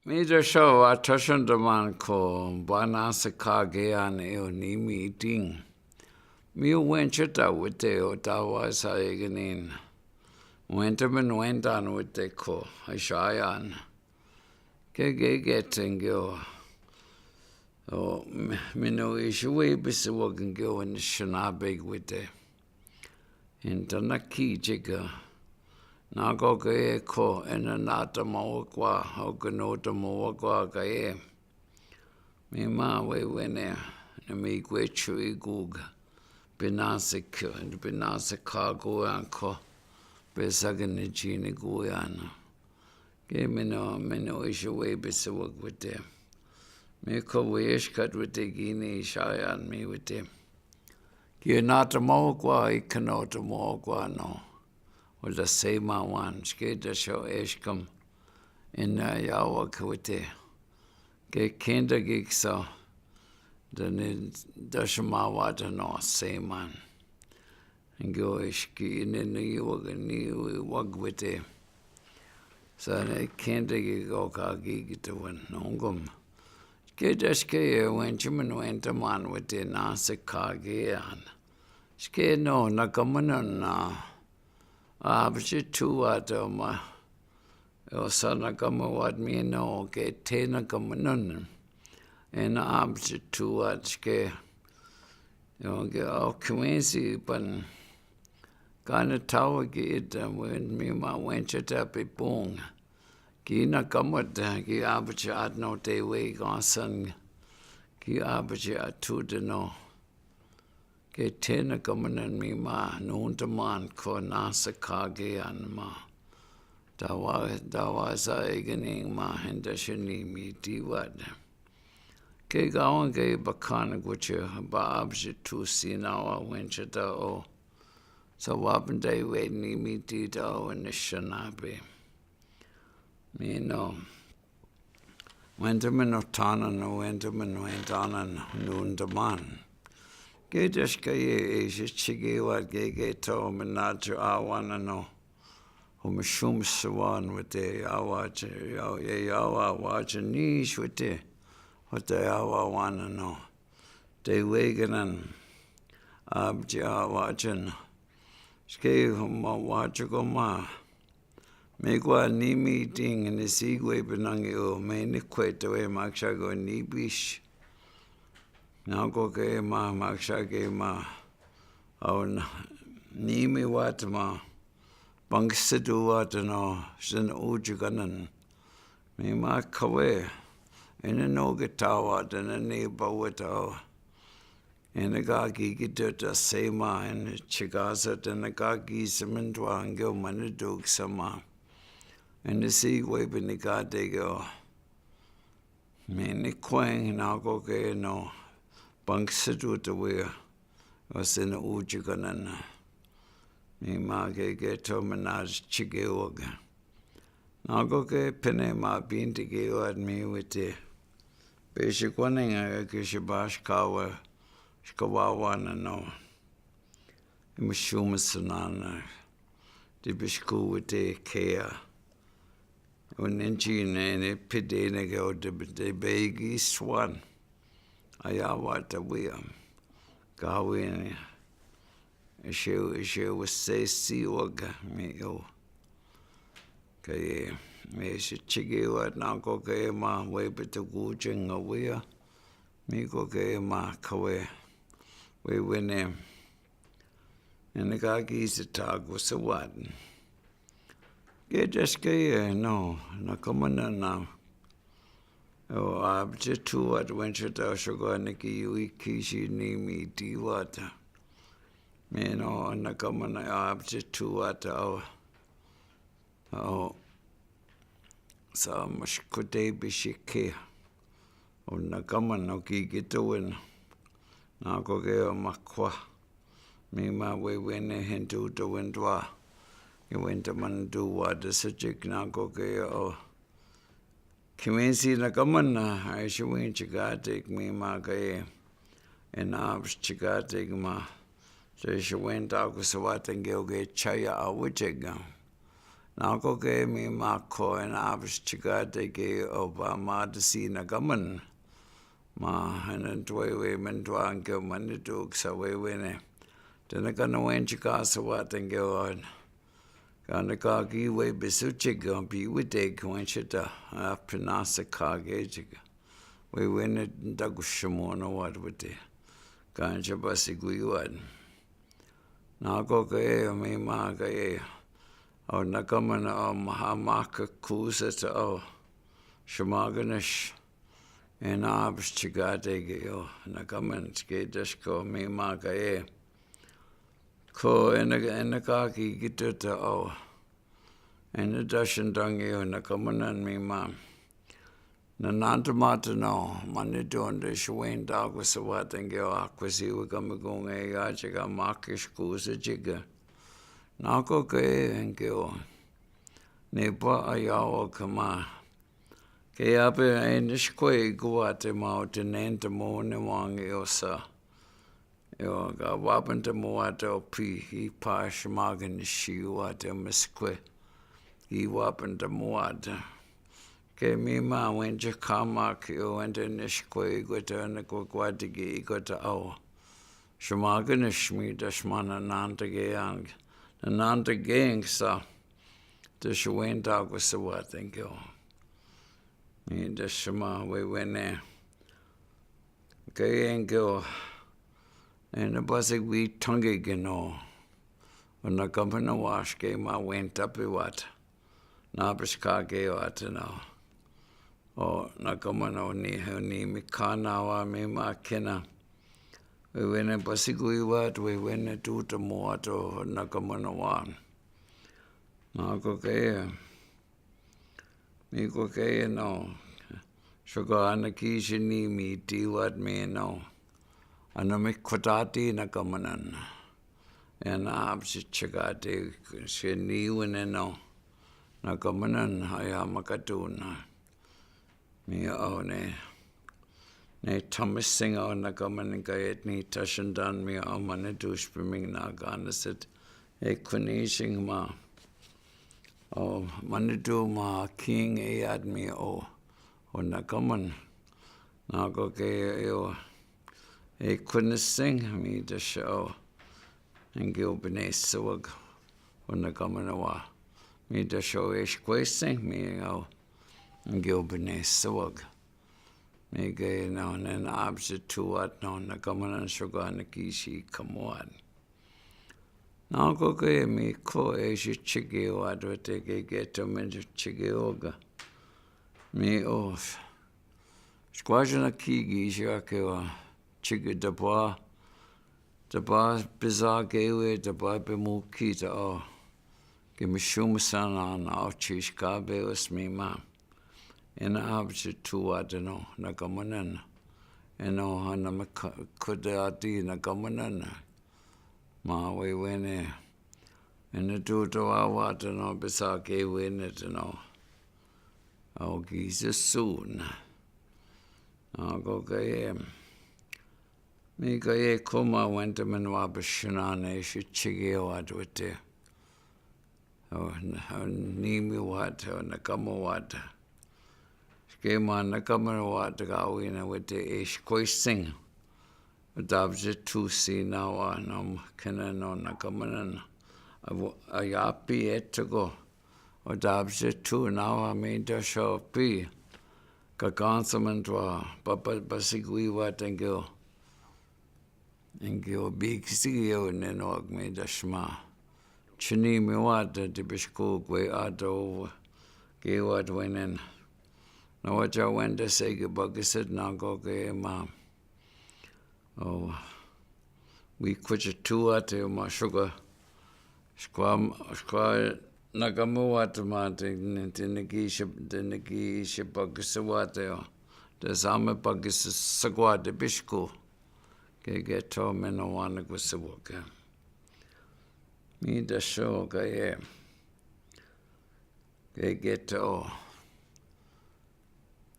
Major show atashandaman ko banasakagean eo Niimi'idiwaad. Miu wenchata wite Odaawaa-Zaaga'iganiing. Wentaman wentan wite ko Ashayan. Gegetengyo. O mino ishwe bisiwagengyo Anishinaabe wite. Enakamigiziwaad. Nagoge ko enanata mawakwa oganota mawakwa gaye. Mima we wene namigwe chui guga. Binasik and binasikago anko. Besaganijini guyana. Mino ishawe bisawag with them. Miko wishkat with the guinea shayan me with them. Gianata mawakwa ikanota mawakwa no. Well, the same one. Skate the show Eshkam in Yawakawite. Get Kinder Gigsa. Then Dashamawater no same man. And go Eshki in the new Wagwite. So they Kinder Gigoka Gig to win. Nongum. Skate the Skate when Chiman went a man with the Nasa Kagian. Skate no, Nakamunan na. Aazhoomog ma Enakamigiziwaad mi no ke Enakamigiziwaad en Aazhoomog ke ge okwensi pan kana tawa ge when mi ma wenchata pipung ki Enakamigiziwaad ki Aazhoomog no dewe'igan ki Aazhoomog no ke Enakamigiziwaad mi ma nuntaman ko nasa kage an ma Odaawaa-Zaaga'iganiing ma Niimi'idiwaad. Ke gawan ke bakana guche ba Aazhoomog sinawa wenchata o sa wapende we Niimi'idiwaad o Anishinaabe. Mi no wentaman otana no wentaman wentanan nuntaman. Gedeshkaye Chi-obizaan gegeto menajo awana no. Homashum sawan with the Odaawaa-Zaaga'iganiing with the Odaawaa-wana no. Dewe'igan and Aazhoomog. Ske homa wachagoma. Megwa Niimi'idiwaad and isigwe benangi o menikweto e makshago nibish. Nago ke ma makshage ma on Niimi'idiwaad ma bangsiduwaad no sin ujuganan mi ma kawe no gitawaad ni bawito enagagi gidota sema en chigazat enagagi semendwa ngyo manidug sama en isigwe benigadego mi kweng nago ke no bangsiduwaad we was in ujuganan. Mi ma geto manaj chigewog. Nago ke pene ma bintigiwaad mi wite. Beshikwaning kishabash kawa shkawawana no. Imashumasanana. Dibishku wite kea. Uninchi ne pidene go de begi swan. Ayawata weam. Gawin. She was say siwaga me o. Kaya me she chigiwaad na ko kaya ma we bito gujing awea. Me ko kaya ma kawe. We wene. Enagagi sitago sawaad. Gejas kaya no. Nakamana na. O Aazhoomog wenchata shoganiki yui kishi Niimi'idiwaad. Meno nakamana Aazhoomog o sa mashkude bishike o nakamana gigitowin nago ge makwa mi ma we wene hindu do windwa you went man do what the subject nago ge o kimensi nakamana I shwin chigatik mi ma ge en Aazhoomog ma. So she went out with what and go get chaya awitega. Nako ke mi ma ko en abs chigate ke oba ma de si na gaman. Ma hanan we men tuang ke manituk sa we wene. Tena kana wen chika sa watan ke on. Kana ka ki we bisu chiga pi wite kwen chita pinasa ka ge chiga. We wene dagushimona wat wite. Kancha basigwiwad. Nako ke mi ma ke o nakamana o mahamaka kusa ta o shamaganish en abs chigate ge o nakaman ke dashko mi ma ke ko enakaki gitata o en dashan dangi o nakamanan mi ma nanantamata no manidonde shwen dago sawatange o akwasi wakamagung e yachiga makish kusa jiga nako ke enke o nepa ayaw kama ke ape enishkwe guate ma o tenente mo ne wangi o sa yo ga wapente mo ate o pi I pa shmagan shiu ate miskwe I wapente mo ate ke mi ma wenje kama ki o ente nishkwe gota na kwakwatigi gota au shmagan shmi dashmana nantage yang nantage sa de shwen dagwa sawatango mi dashma we wene ke engo and the basic we tongue geno on the company wash game I went up what Nabrishkage or no or Nakamano ni mikana wa me makina we went a basigui what we went a two to moto Nakamano one Nakoke Mikoke no sugar anakishi ni Niimi'idiwaad me no Anamik kwadati na kamanan. En absi chagate she niweneno na kamanan haya makatuna. Mi ne Thomas Singer na kamanan kayet ni tashandan mi manitus priming na ganasit kunishing ma. O manitu ma king eyad mi o na kaman. Na ko ke couldn't sing me the show and gilbine swag on the Gamanawa. Me the show is sing me and gilbine swag. Me gay now and then opposite to what no the Gamanan sugar and the kishi come on. Now go gay me ko as you chigiwaad what they get to mention chigioga. Me off. Squadron kigi shakewa. Chiga daba bizarre gewe daba bemukita o gemishumsan an auchish kabe was me ma en abje tu adeno na gamanan eno hana kudati na gamanan ma we wene en tu to awateno bizarre gewe neteno o giza soon I'll go gayem Mi gaye kuma went man wabashanane shichigiwaad with the Niimi'idiwaad or Enakamigiziwaad. Skema Enakamigiziwaad gawina with the sing. Dabje tu si nawa nom kena no nakamanan. Ayapi etago. O dabje tu nawa mi da show pi. Kagansamantwa papa basigwiwaad and go. Engio big sigio nenog me dashma. Chi-obizaan de bishko gwe ado gewad wenen. No waja wenda sege bugisid nago ge ma. Oh, we kucha tuate ma sugar. Skwa nagamuat ma de negisha bugisawate. De zame bugis sagwa de bishko. Get to Menawana Gusawoka. Me the show gaye. Get to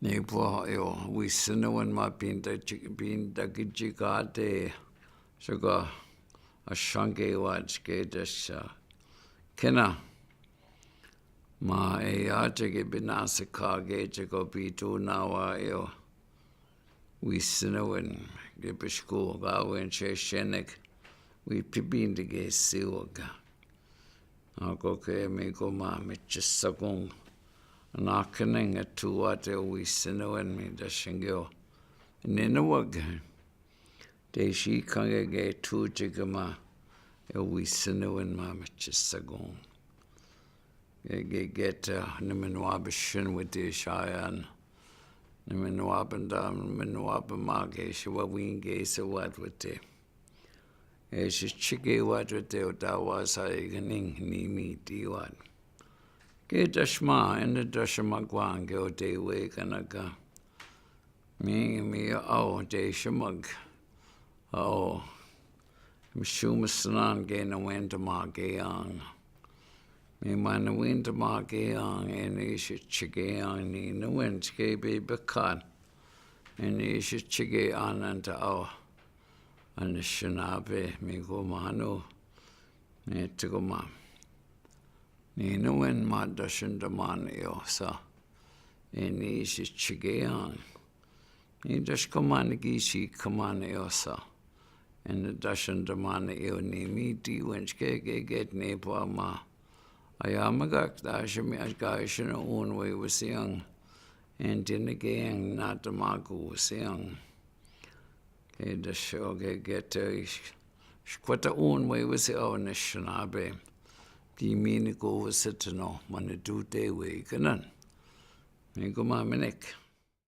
Nepo yo. We sinowan ma bin the gijigade. Sugar a shange watch gate Kena. Ma jage binasakage jago bitu nawa eo. We sinowin gibishku gawin shenik. We pibindige siwaga. Ako ke me go ma mitchisagong. Nakaning at tuwate we sinowin me dashingyo. Ninawag. De shi kangage tu jigama. We sinowin ma mitchisagong. Get Niimi'idiwaad with the Shayan. Niimi'idiwaad mage shawawinge sawat with the. Chi-obizaan with the Odaawaa-Zaaga'iganiing Niimi'idiwaad. Ge dashma in the dashamagwang go dewe'igan. Me Aazhoomog. Mshumasanan ge na wenda mageang. Me mana winter mageang and chigeang ni no wind be bekan and chige ananta au Anishinaabe me go mano ne tigoma ni no wind ma dashin daman yosa and chigeang ni dash komanigishi kamane yosa and the dashin daman yo Niimi'idiwaad get nepa ma. Ayamagak dashimi ashgaishin own way was young, and dinagaing not the magu was young. The show get quite own way was the Anishinaabe. The meaning go was it to know, when do dewe'igan. Me go ma minik.